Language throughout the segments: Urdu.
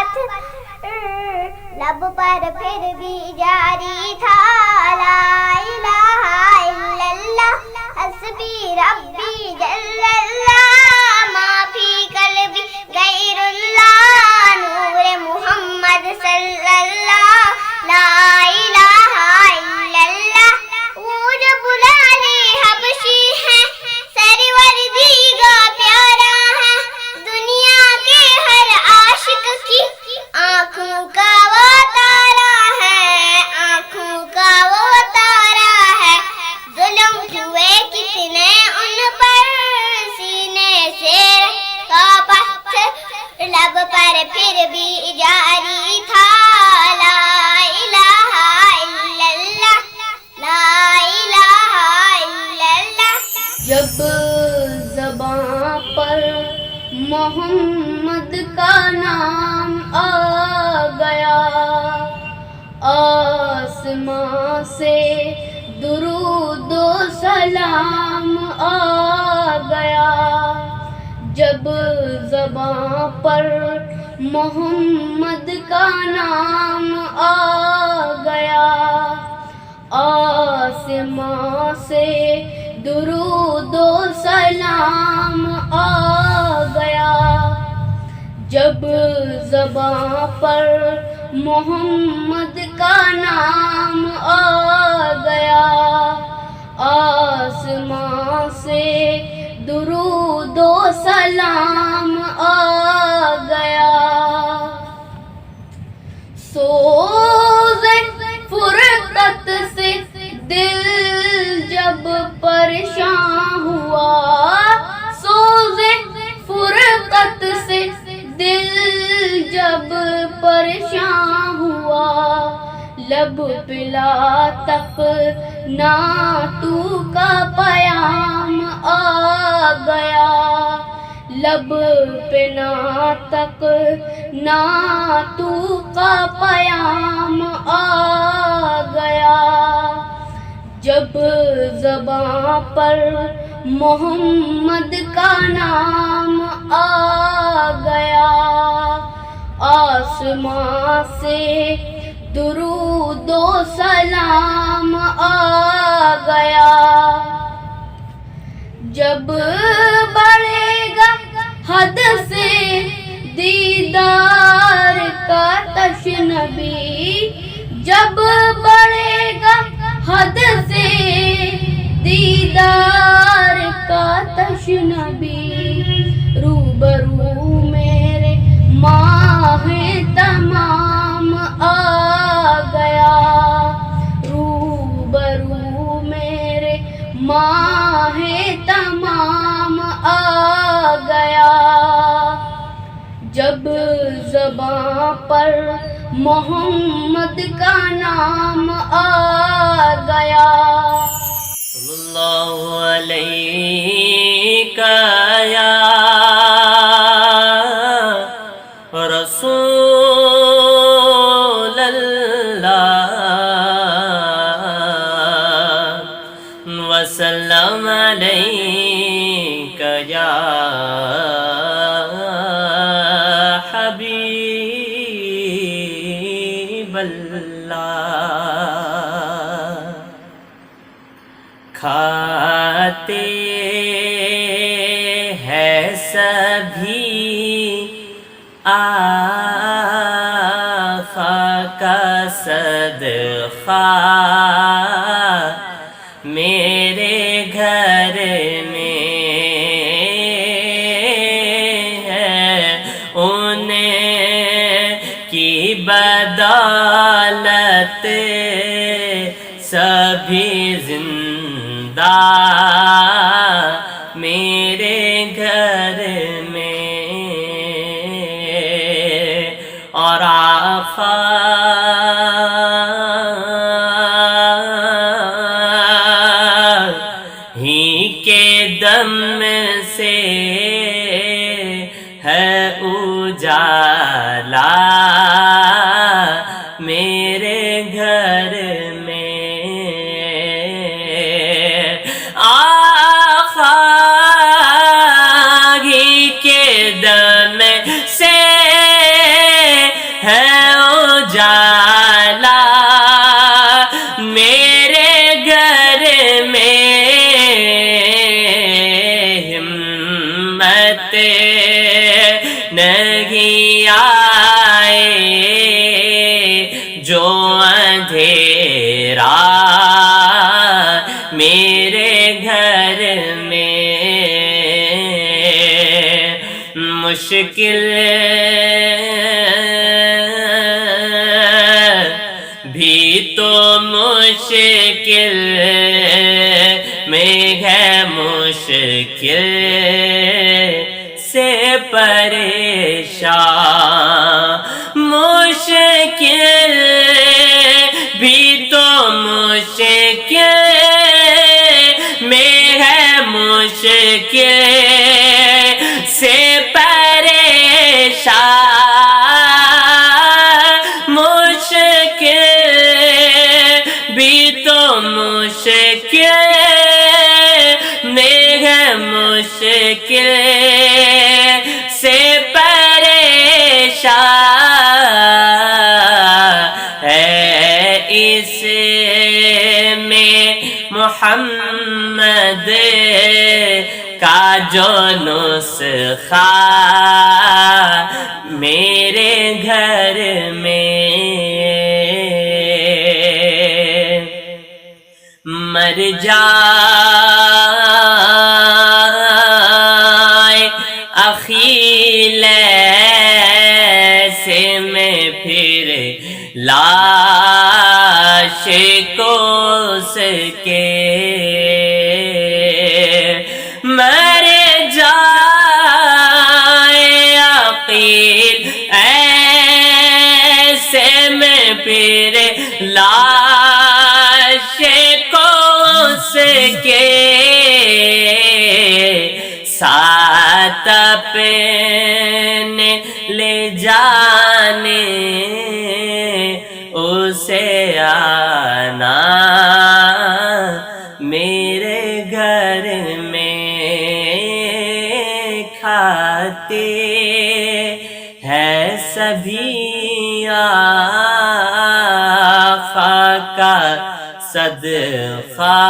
پتھر لب پر پھر بھی جاری تھا، لا الہ الا اللہ حسبی ربی جل اللہ، ما فی قلبی غیر اللہ، نور محمد صلی اللہ، لا الہ الا اللہ۔ وہ جو بلانے حبشی ہے، سرور دیگا پیارا ہے، دنیا کے ہر عاشق کی آنکھوں کا وہ تارا ہے، آنکھوں کا وہ تارا ہے۔ ظلم ہوئے کتنے ان پر، سینے سے کا پتھر لب پر پھر بھی جاری تھا، لا الہ الا اللہ، لا الہ الا اللہ۔ جب زباں پر محمد کا نام آ گیا، آسمان سے درود و سلام آ گیا۔ جب زباں پر محمد کا نام آ گیا، آسمان سے درود و سلام آ گیا۔ جب زباں پر محمد کا نام آ گیا، آسمان سے درود و سلام آ گیا۔ سوز فرقت سے دل جب پریشان ہوا، سوز فرقت سے دل جب پریشان ہوا، لب پلا تک نعتوں کا پیام آ گیا، لب پہ تک نعتوں کا پیام آ گیا۔ جب زباں پر محمد کا نام آ گیا، آسمان سے درود و سلام آ گیا۔ جب بڑھے گا حد سے دیدار کا تشنبی، جب بڑھے گا حد سے دیدار کا تشنبی، روبرو میرے ماہ تمام آ گیا، روبرو میرے ماہ تمام آ گیا۔ جب زباں پر محمد کا نام آ گیا، صلی اللہ علیہ یا رسول اللہ وسلم علیک یا حبیب اللہ۔ کھاتے ہیں سبھی آقا کا صدقہ، میرے گھر میں ہے انہیں کی بدولت سبھی زندہ میرے گھر میں، اور آقا ہی کے دم سے ہے اجالا میرے گھر میں، آقا ہی کے دم سے روشنی آئے جو اندھیرا میرے گھر میں مشکل بھی تو مشکل میں ہے مشکل سے پریشان مشکل بھی تو مشکل میں ہے مشکل سے پریشان مشکل بھی تو مشکل میں ہے مشکل سے پریشان ہے اس میں محمد کا جو نسخہ میرے گھر میں مر جائے اخیل سے میں پھر لاش کو سکے مر جائے اخیل ایسے میں پھر لاش کو سکے ساتھ اپنے لے جانے اسے آنا میرے گھر میں کھاتے ہیں سبھی آقا کا صدقہ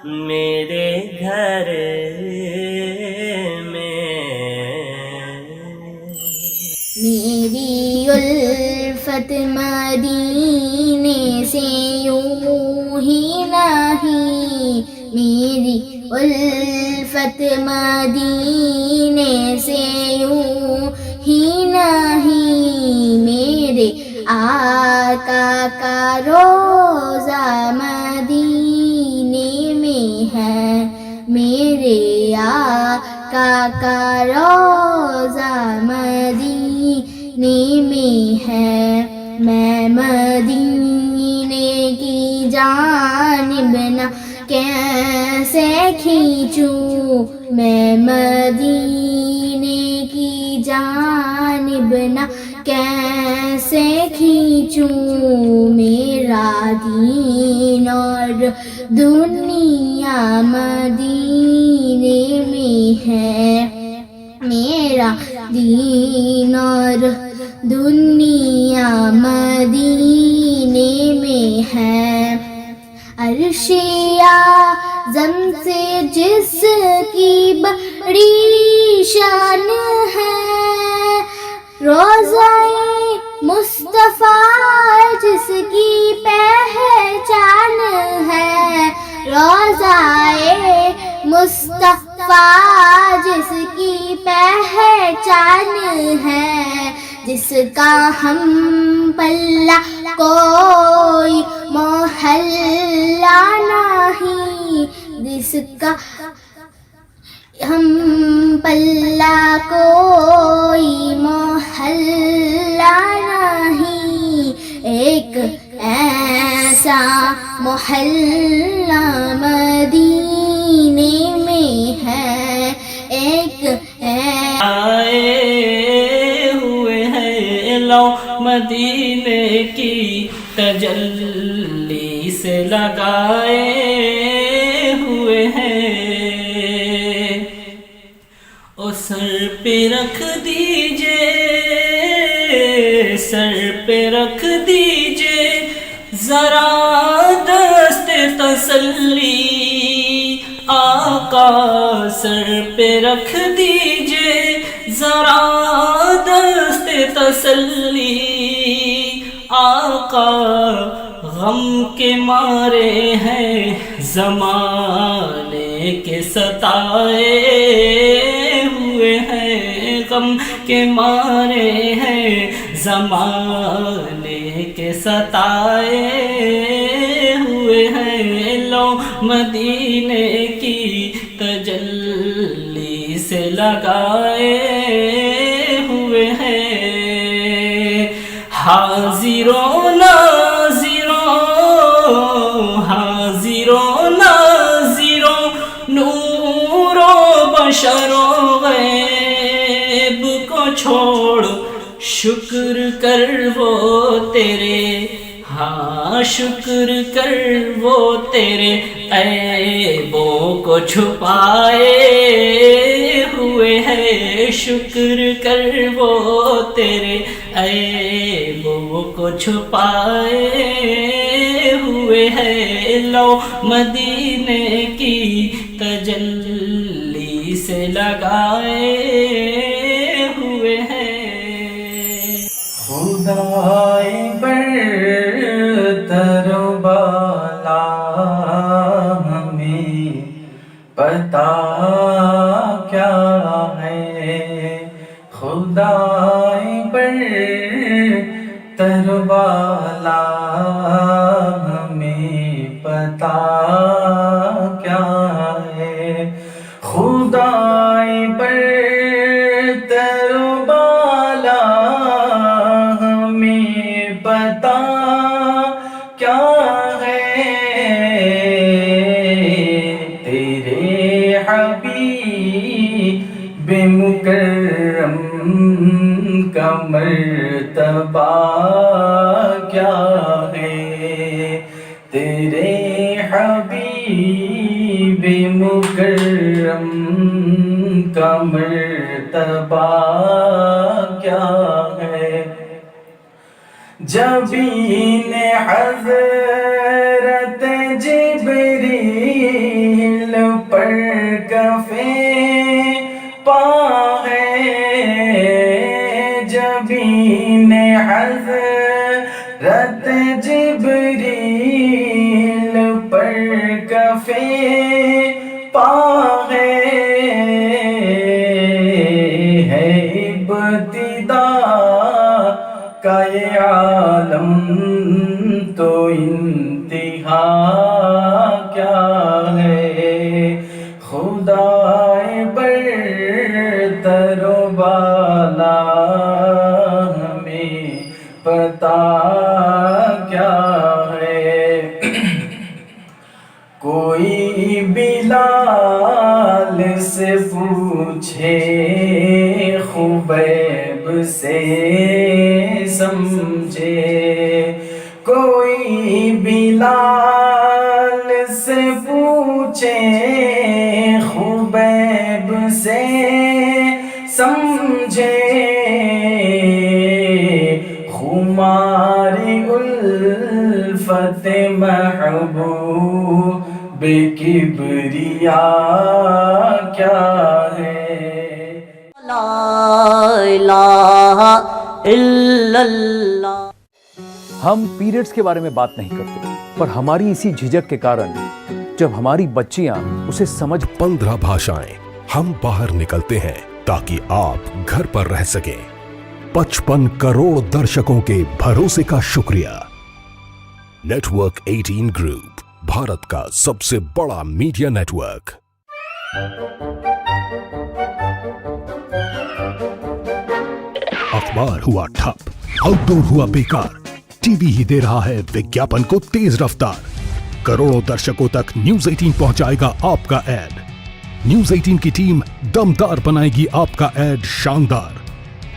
میرے گھر میں میری الفت مدینے سے یوں ہی نہیں میری الفت مدینے سے یوں ہی نہیں میرے آقا کا روزہ مدینے میں ہے میرے آقا کا روزہ مدینے میں ہے میں مدینے کی جانب نہ کیسے کھینچوں میں مدینے کی جانب نہ کیسے کھینچوں میرا دین اور دنیا مدینے میں ہے میرا دین اور دنیا مدینے میں ہے عرش اعظم سے جس کی بڑی شان ہے روضہ مصطفیٰ جس کی پہچان ہے روضہ مصطفیٰ جس کی پہچان ہے جس کا ہم پلہ کوئی محلہ نہیں جس کا ہم پلہ کوئی محلہ نہیں ایک ایسا محلہ مدینے میں ہے ایک آئے ہوئے ہیں لو مدینے کی تجلی سے لگائے ہوئے ہیں اور سر پہ رکھ دیجئے سر پہ رکھ دیجئے ذرا دست تسلی آقا سر پہ رکھ دیجئے ذرا دست تسلی آقا غم کے مارے ہیں زمانے کے ستائے ہوئے ہیں، غم کے مارے ہیں زمانے کے ستائے ہوئے ہیں، لو مدینے کی تجلی سے لگائے ہوئے ہیں، حاضروں ناظروں نور و بشر و غیب کو چھوڑ شکر کر وہ تیرے، ہاں شکر کر وہ تیرے عیبوں کو چھپائے ہوئے ہیں، شکر کر وہ تیرے عیبوں کو چھپائے ہوئے ہیں، لو مدینے کی تجلی سے لگائے ہوئے ہیں۔ خدائے برتر و بالا ہمیں پتا کیا ہے، خدائے برتر و بالا ہمیں پتا کیا ہے، خدائے برتر و بالا ہمیں پتا کیا ہے، تیرے حبیب مکرم کا مرتبہ کیا ہے، تیرے حبیب مکرم کا مرتبہ کیا ہے، جبین حضرت جبریل پر کفے پا ہے، جبین حضرت جبریل پر کفے پا ہے ابتدا کا یہ عالم تو انتہا کیا ہے، خدائے برتر و بالا ہمیں پتا کیا ہے، کوئی بلال سے پوچھے خبیب سے سمجھے، کوئی بلال سے پوچھے خبیب سے سمجھے، خماری الفت محبوب بے کبریا کیا ہے، لا الہ الا اللہ۔ ہم پیریڈز کے بارے میں بات نہیں کرتے، پر ہماری اسی جھجک کے کارن جب ہماری بچیاں اسے سمجھ 15 بھاشائیں ہم باہر نکلتے ہیں تاکہ آپ گھر پر رہ سکیں۔ 55 کروڑ درشکوں کے بھروسے کا شکریہ۔ نیٹ ورک 18 گروپ، بھارت کا سب سے بڑا میڈیا نیٹ ورک۔ اخبار ہوا ٹھپ، آؤٹ ڈور ہوا بیکار، ٹی وی ہی دے رہا ہے وگیاپن کو تیز رفتار۔ کروڑوں درشکوں تک نیوز 18 پہنچائے گا آپ کا ایڈ۔ نیوز 18 کی ٹیم دمدار بنائے گی آپ کا ایڈ شاندار۔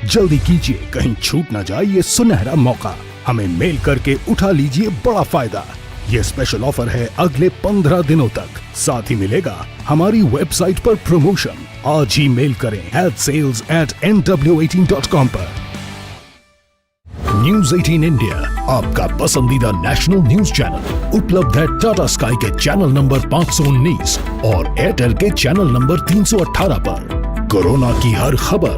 جلدی کیجیے، کہیں چھوٹ نہ جائے یہ سنہرا موقع۔ ہمیں میل کر کے اٹھا لیجیے بڑا فائدہ۔ یہ اسپیشل آفر ہے اگلے 15 دنوں تک، ساتھ ہی ملے گا ہماری ویب سائٹ پر پروموشن۔ آج ہی میل کریں adsales@nw18.com پر۔ نیوز 18 انڈیا آپ کا پسندیدہ نیشنل نیوز چینل اپلبدھ ہے ٹاٹا اسکائی کے چینل نمبر 519 اور ایئرٹیل کے چینل نمبر 318 پر۔ کورونا کی ہر خبر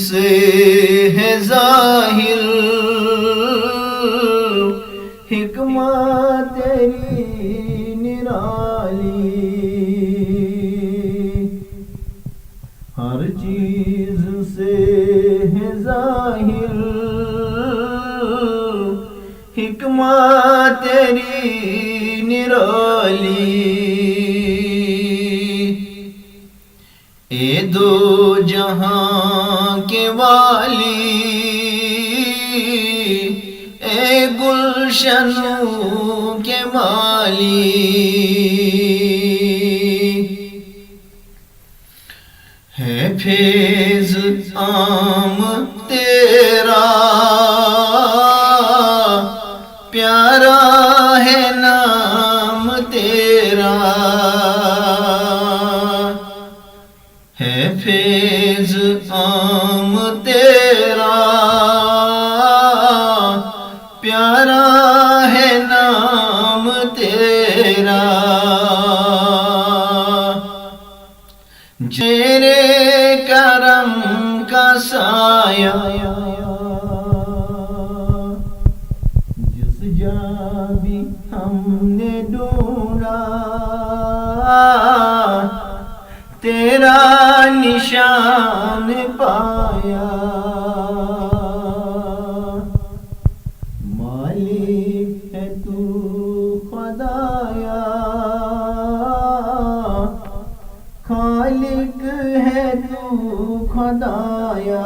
سے ہے ظاہر حکمت تیری نرالی، ہر چیز سے ہے ظاہر حکمت تیری نرالی، اے دو جہاں کے والی، اے گلشنوں کے مالی، ہے فیض عام تیرا، پیارا ہے نام تیرا، ہے فیض عام تیرا، پیارا ہے نام تیرا، تیرے کرم کا سایہ جس جا بھی ہم نے ڈھونڈا، تیرا نشان پایا، مالک ہے تو خدایا، خالق ہے تو خدایا،